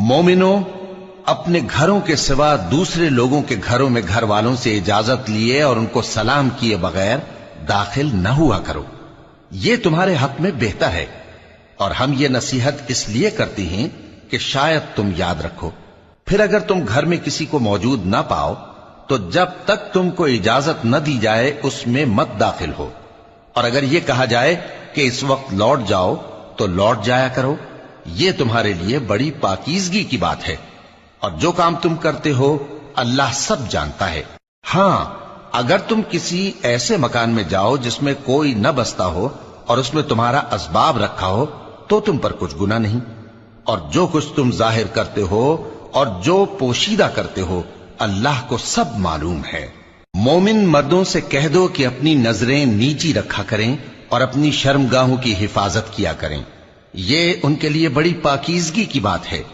मोमिनो, अपने घरों के सिवा दूसरे लोगों के घरों में घर वालों से इजाजत लिए और उनको सलाम किए बगैर दाखिल न हुआ करो। ये तुम्हारे हक में बेहतर है। और हम ये नसीहत इसलिए करती हैं कि शायद तुम याद रखो। फिर अगर तुम घर में किसी को मौजूद ना पाओ तो जब तक तुमको इजाजत न दी जाए उसमें मत दाखिल हो। और अगर यह कहा जाए कि इस वक्त लौट जाओ तो लौट जाया करो। यह तुम्हारे लिए बड़ी पाकीज़गी की बात है। और जो काम तुम करते हो अल्लाह सब जानता है। हां, अगर तुम किसी ऐसे मकान में जाओ जिसमें कोई न बसता हो और उसमें तुम्हारा असबाब रखा हो तो तुम पर कुछ गुनाह नहीं। और जो कुछ तुम जाहिर करते हो और जो पोशीदा करते हो अल्लाह को सब मालूम है। मोमिन मर्दों से कह दो कि अपनी नजरें नीची रखा करें और अपनी शर्मगाहों की हिफाजत किया करें। ये उनके लिए बड़ी पाकीज़गी की बात है।